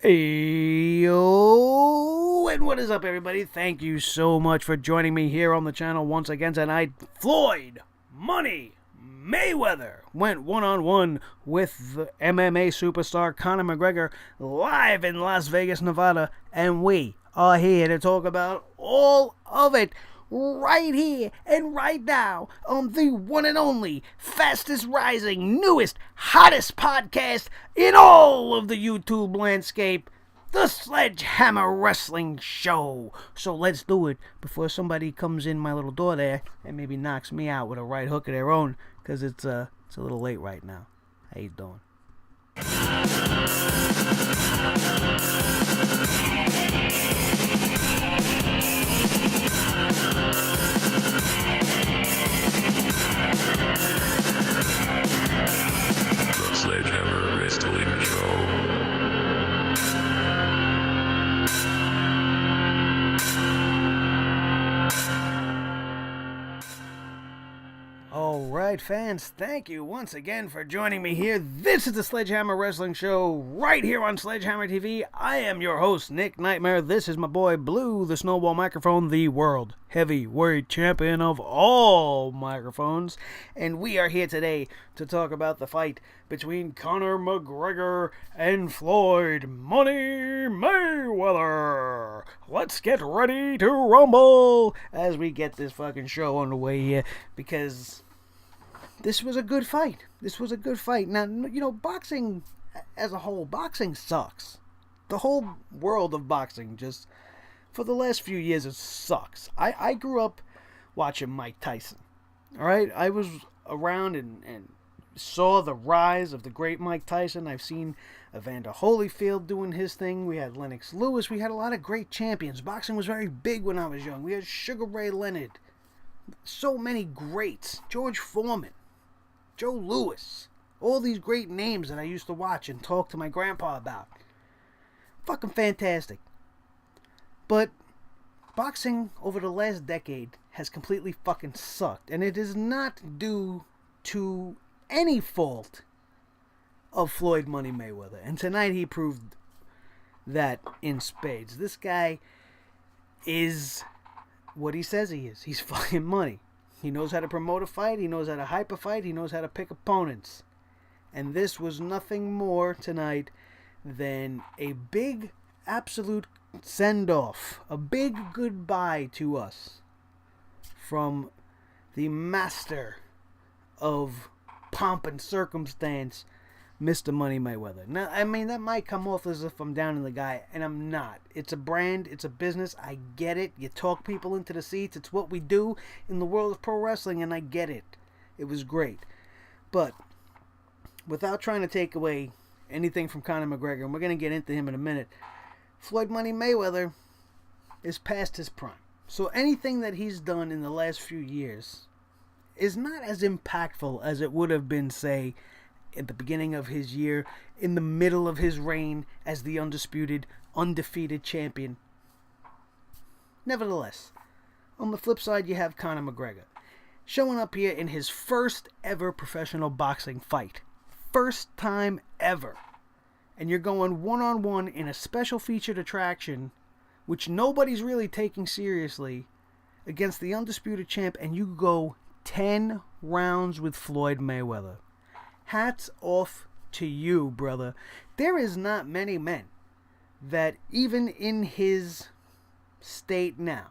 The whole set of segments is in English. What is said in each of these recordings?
Yo, and what is up, everybody? Thank you so much for joining me here on the channel once again tonight. Floyd Money Mayweather went one-on-one with the MMA superstar Conor McGregor live in Las Vegas, Nevada, and we are here to talk about all of it right here and right now on the one and only, fastest rising, newest, hottest podcast in all of the YouTube landscape, the Sledgehammer Wrestling Show. So let's do it before somebody comes in my little door there and maybe knocks me out with a right hook of their own, because it's a little late right now. How you doing? The Sledgehammer Wrestling Show. Alright, fans, thank you once again for joining me here. This is the Sledgehammer Wrestling Show right here on Sledgehammer TV. I am your host, Nick Nightmare. This is my boy Blue, the Snowball Microphone, the world heavyweight champion of all microphones. And we are here today to talk about the fight between Conor McGregor and Floyd Money Mayweather. Let's get ready to rumble as we get this fucking show underway here, because this was a good fight. Now, you know, boxing as a whole, boxing sucks. The whole world of boxing just, for the last few years, it sucks. I grew up watching Mike Tyson. Alright? I was around and saw the rise of the great Mike Tyson. I've seen Evander Holyfield doing his thing. We had Lennox Lewis. We had a lot of great champions. Boxing was very big when I was young. We had Sugar Ray Leonard. So many greats. George Foreman. Joe Louis. All these great names that I used to watch and talk to my grandpa about. Fucking fantastic. But boxing over the last decade has completely fucking sucked. And it is not due to any fault of Floyd Money Mayweather. And tonight he proved that in spades. This guy is what he says he is. He's fucking money. He knows how to promote a fight. He knows how to hype a fight. He knows how to pick opponents. And this was nothing more tonight than a big absolute send-off. A big goodbye to us from the master of pomp and circumstance, Mr. Money Mayweather. Now, I mean, that might come off as if I'm down on the guy, and I'm not. It's a brand, it's a business, I get it. You talk people into the seats, it's what we do in the world of pro wrestling, and I get it. It was great. But, without trying to take away anything from Conor McGregor, and we're going to get into him in a minute, Floyd Money Mayweather is past his prime. So anything that he's done in the last few years is not as impactful as it would have been, say, at the beginning of his year, in the middle of his reign as the undisputed, undefeated champion. Nevertheless, on the flip side, you have Conor McGregor showing up here in his first ever professional boxing fight. First time ever. And you're going one-on-one in a special featured attraction, which nobody's really taking seriously, against the undisputed champ, and you go 10 rounds with Floyd Mayweather. Hats off to you, brother. There is not many men that, even in his state now,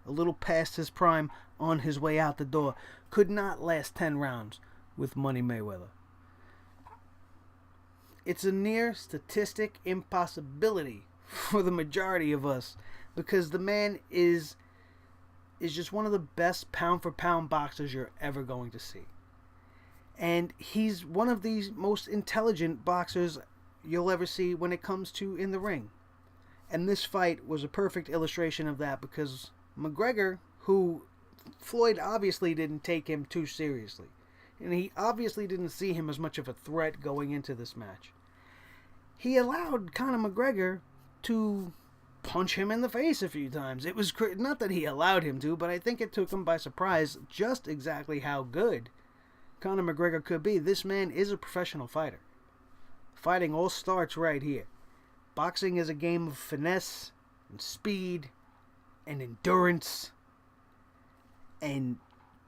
a little past his prime, on his way out the door, could not last 10 rounds with Money Mayweather. It's a near statistic impossibility for the majority of us, because the man is just one of the best pound-for-pound boxers you're ever going to see. And he's one of the most intelligent boxers you'll ever see when it comes to in the ring. And this fight was a perfect illustration of that, because McGregor, who Floyd obviously didn't take him too seriously, and he obviously didn't see him as much of a threat going into this match, he allowed Conor McGregor to punch him in the face a few times. It was not that he allowed him to, but I think it took him by surprise just exactly how good Conor McGregor could be. This man is a professional fighter. Fighting all starts right here. Boxing is a game of finesse and speed and endurance. And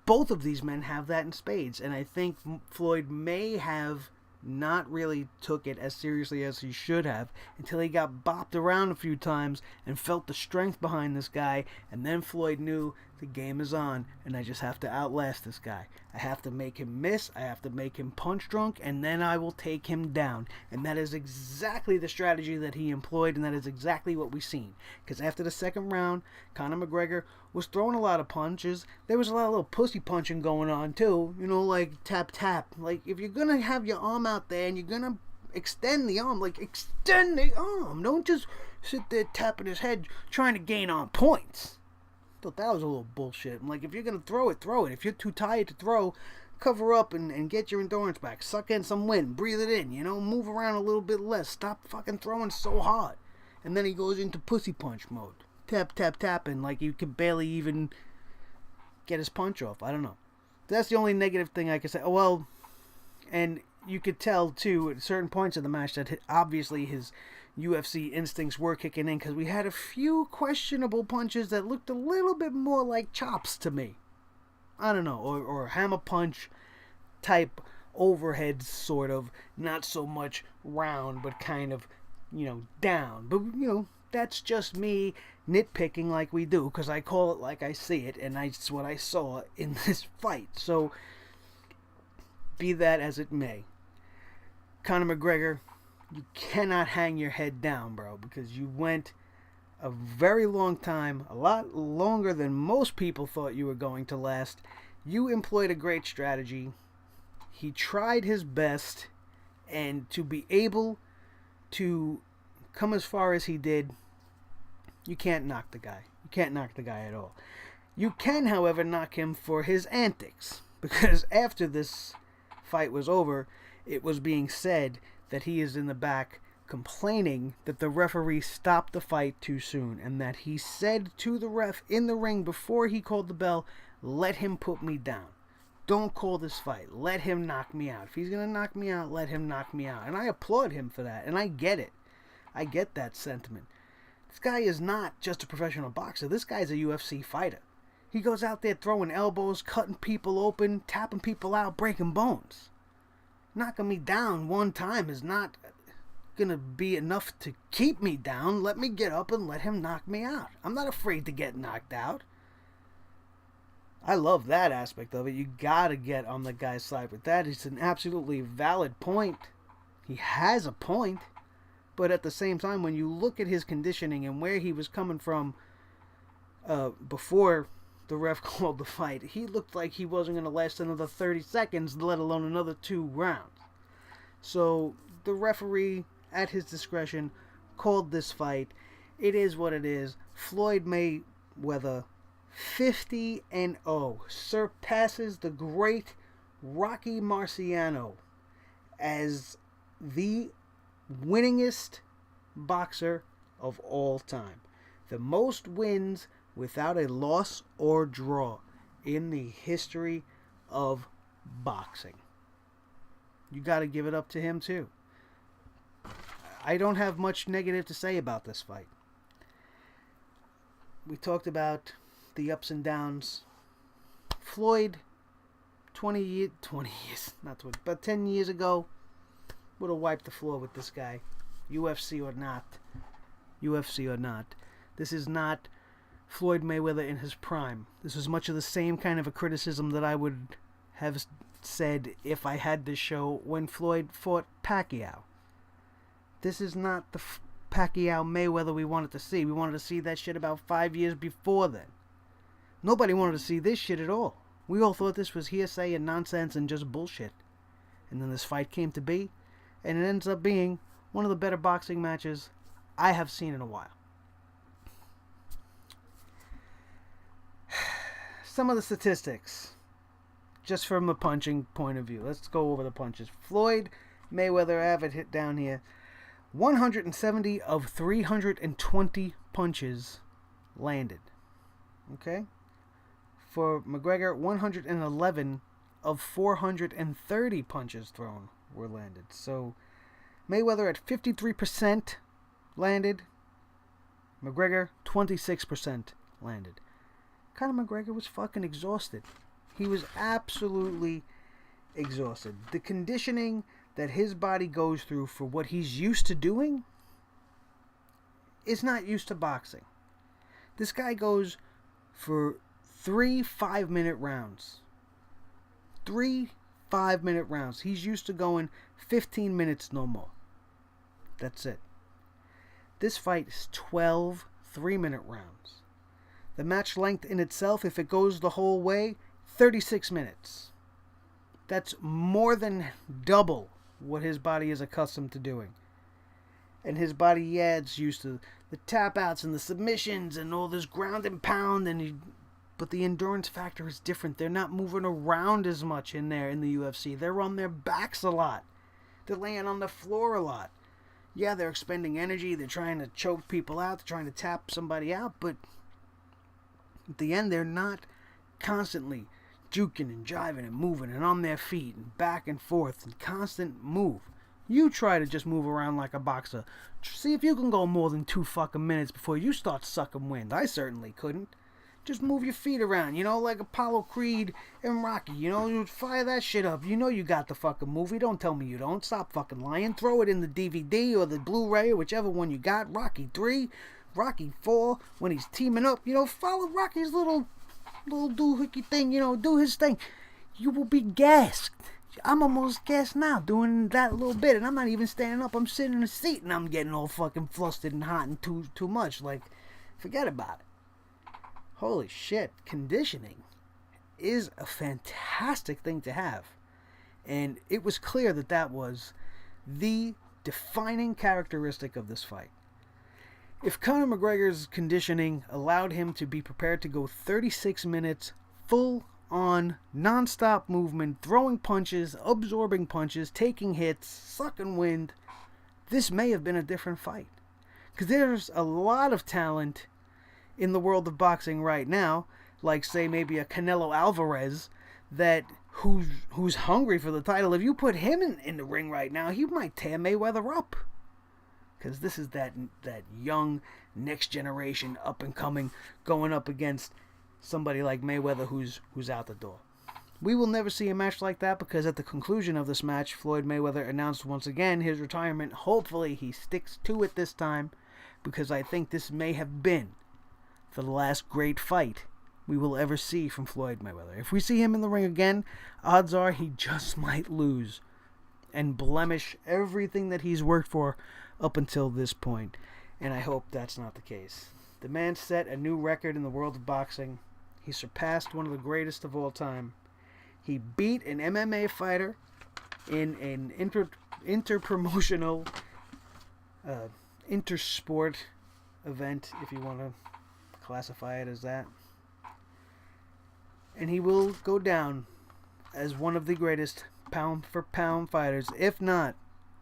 both of these men have that in spades. And I think Floyd may have not really took it as seriously as he should have until he got bopped around a few times and felt the strength behind this guy. And then Floyd knew the game is on and I just have to outlast this guy. I have to make him miss. I have to make him punch drunk, and then I will take him down. And that is exactly the strategy that he employed, and that is exactly what we've seen. Because after the second round, Conor McGregor was throwing a lot of punches. There was a lot of little pussy punching going on too. You know, like tap tap. Like if you're gonna have your arm out there and you're gonna extend the arm, like extend the arm. Don't just sit there tapping his head trying to gain on points. Thought that was a little bullshit. I'm like, if you're gonna throw it, throw it. If you're too tired to throw, cover up and get your endurance back. Suck in some wind, breathe it in, you know, move around a little bit less. Stop fucking throwing so hard. And then he goes into pussy punch mode. Tap, tap, tapping like you can barely even get his punch off. I don't know. That's the only negative thing I can say. Well, and you could tell too at certain points of the match that obviously his UFC instincts were kicking in, because we had a few questionable punches that looked a little bit more like chops to me. I don't know, or hammer punch type overhead sort of, not so much round but kind of, you know, down. But, you know, that's just me nitpicking like we do, because I call it like I see it, and that's what I saw in this fight. So, be that as it may, Conor McGregor, you cannot hang your head down, bro, because you went a very long time, a lot longer than most people thought you were going to last. You employed a great strategy. He tried his best, and to be able to come as far as he did, you can't knock the guy. You can't knock the guy at all. You can, however, knock him for his antics, because after this fight was over, it was being said that he is in the back complaining that the referee stopped the fight too soon, and that he said to the ref in the ring before he called the bell, let him put me down. Don't call this fight. Let him knock me out. If he's going to knock me out, let him knock me out. And I applaud him for that, and I get it. I get that sentiment. This guy is not just a professional boxer. This guy's a UFC fighter. He goes out there throwing elbows, cutting people open, tapping people out, breaking bones. Knocking me down one time is not going to be enough to keep me down. Let me get up and let him knock me out. I'm not afraid to get knocked out. I love that aspect of it. You got to get on the guy's side with that. It's an absolutely valid point. He has a point. But at the same time, when you look at his conditioning and where he was coming from before the ref called the fight, he looked like he wasn't going to last another 30 seconds, let alone another 2 rounds. So the referee, at his discretion, called this fight. It is what it is. Floyd Mayweather, 50-0, surpasses the great Rocky Marciano as the winningest boxer of all time. The most wins without a loss or draw in the history of boxing. You got to give it up to him too. I don't have much negative to say about this fight. We talked about the ups and downs. Floyd, 10 years ago, would have wiped the floor with this guy. UFC or not. UFC or not. This is not Floyd Mayweather in his prime. This is much of the same kind of a criticism that I would have said if I had this show when Floyd fought Pacquiao. This is not the Pacquiao Mayweather we wanted to see. We wanted to see that shit about 5 years before then. Nobody wanted to see this shit at all. We all thought this was hearsay and nonsense and just bullshit. And then this fight came to be, and it ends up being one of the better boxing matches I have seen in a while. Some of the statistics, just from a punching point of view. Let's go over the punches. Floyd Mayweather, I have it hit down here. 170 of 320 punches landed. Okay? For McGregor, 111 of 430 punches thrown were landed. So Mayweather at 53% landed. McGregor, 26% landed. Conor McGregor was fucking exhausted. He was absolutely exhausted. The conditioning that his body goes through for what he's used to doing is not used to boxing. This guy goes for 3 5-minute rounds. 3 5-minute rounds. He's used to going 15 minutes, no more. That's it. This fight is 12 3-minute rounds. The match length in itself, if it goes the whole way, 36 minutes. That's more than double what his body is accustomed to doing. And his body, yeah, it's used to the tap outs and the submissions and all this ground and pound, but the endurance factor is different. They're not moving around as much in there in the UFC. They're on their backs a lot. They're laying on the floor a lot. Yeah, they're expending energy. They're trying to choke people out. They're trying to tap somebody out. But at the end, they're not constantly juking and jiving and moving and on their feet and back and forth and constant move. You try to just move around like a boxer. See if you can go more than 2 fucking minutes before you start sucking wind. I certainly couldn't. Just move your feet around, like Apollo Creed and Rocky. You fire that shit up. You know you got the fucking movie. Don't tell me you don't. Stop fucking lying. Throw it in the DVD or the Blu-ray or whichever one you got. Rocky 3, Rocky 4, when he's teaming up. Follow Rocky's little doohickey thing. Do his thing. You will be gassed. I'm almost gassed now doing that little bit, and I'm not even standing up. I'm sitting in a seat, and I'm getting all fucking flustered and hot and too much. Like, forget about it. Holy shit, conditioning is a fantastic thing to have. And it was clear that was the defining characteristic of this fight. If Conor McGregor's conditioning allowed him to be prepared to go 36 minutes full on, non-stop movement, throwing punches, absorbing punches, taking hits, sucking wind, this may have been a different fight. Because there's a lot of talent in the world of boxing right now, like say maybe a Canelo Alvarez, who's hungry for the title. If you put him in the ring right now, he might tear Mayweather up. Because this is that young, next generation, up and coming, going up against somebody like Mayweather who's out the door. We will never see a match like that, because at the conclusion of this match, Floyd Mayweather announced once again his retirement. Hopefully he sticks to it this time, because I think this may have been the last great fight we will ever see from Floyd Mayweather. If we see him in the ring again, odds are he just might lose and blemish everything that he's worked for up until this point. And I hope that's not the case. The man set a new record in the world of boxing. He surpassed one of the greatest of all time. He beat an MMA fighter in an interpromotional, intersport event, if you want to classify it as that. And he will go down as one of the greatest pound-for-pound fighters, if not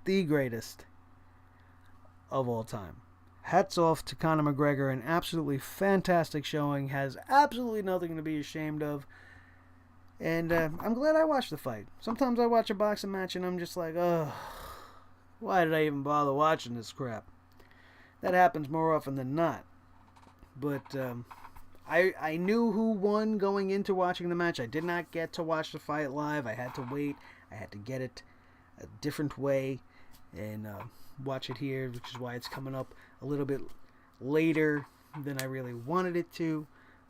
the greatest of all time. Hats off to Conor McGregor, an absolutely fantastic showing, has absolutely nothing to be ashamed of. And I'm glad I watched the fight. Sometimes I watch a boxing match and I'm just like, oh, why did I even bother watching this crap? That happens more often than not. But I knew who won going into watching the match. I did not get to watch the fight live. I had to wait. I had to get it a different way and watch it here, which is why it's coming up a little bit later than I really wanted it to.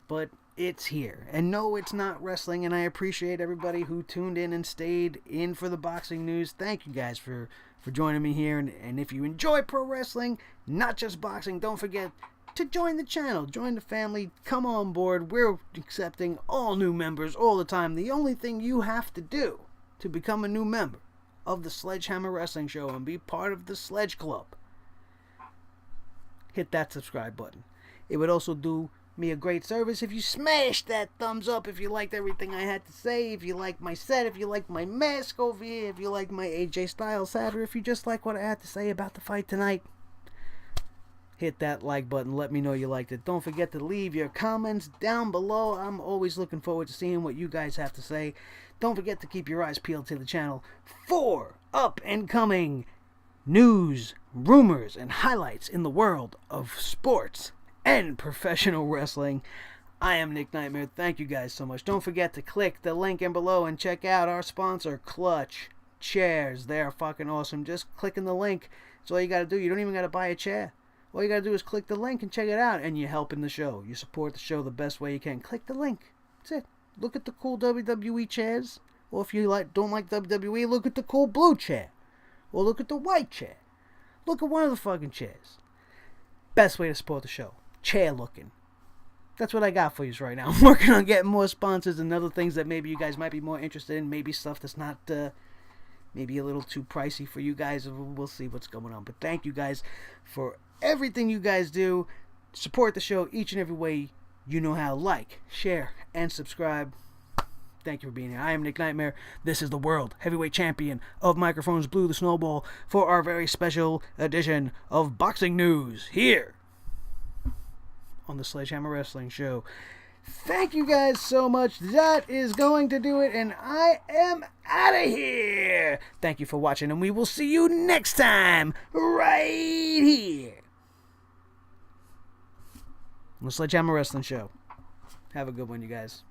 But it's here. And no, it's not wrestling, and I appreciate everybody who tuned in and stayed in for the boxing news. Thank you guys for joining me here. And if you enjoy pro wrestling, not just boxing, don't forget to join the channel, join the family, come on board. We're accepting all new members all the time. The only thing you have to do to become a new member of the Sledgehammer Wrestling Show and be part of the Sledge Club, hit that subscribe button. It would also do me a great service if you smash that thumbs up, if you liked everything I had to say, if you like my set, if you like my mask over here, if you like my AJ Styles hat, or if you just like what I had to say about the fight tonight. Hit that like button. Let me know you liked it. Don't forget to leave your comments down below. I'm always looking forward to seeing what you guys have to say. Don't forget to keep your eyes peeled to the channel for up and coming news, rumors and highlights in the world of sports and professional wrestling. I am Nick Nightmare. Thank you guys so much. Don't forget to click the link in below and check out our sponsor, Clutch Chairs. They are fucking awesome. Just clicking the link. That's all you got to do. You don't even got to buy a chair. All you got to do is click the link and check it out, and you're helping the show. You support the show the best way you can. Click the link. That's it. Look at the cool WWE chairs. Or if you don't like WWE, look at the cool blue chair. Or look at the white chair. Look at one of the fucking chairs. Best way to support the show. Chair looking. That's what I got for you right now. I'm working on getting more sponsors and other things that maybe you guys might be more interested in. Maybe stuff that's not, maybe a little too pricey for you guys. We'll see what's going on. But thank you guys for everything you guys do. Support the show each and every way you know how. Like, share, and subscribe. Thank you for being here. I am Nick Nightmare. This is the World Heavyweight Champion of Microphones, Blue the Snowball, for our very special edition of Boxing News here on the Sledgehammer Wrestling Show. Thank you guys so much. That is going to do it, and I am out of here. Thank you for watching, and we will see you next time right here on the Sledgehammer Wrestling Show. Have a good one, you guys.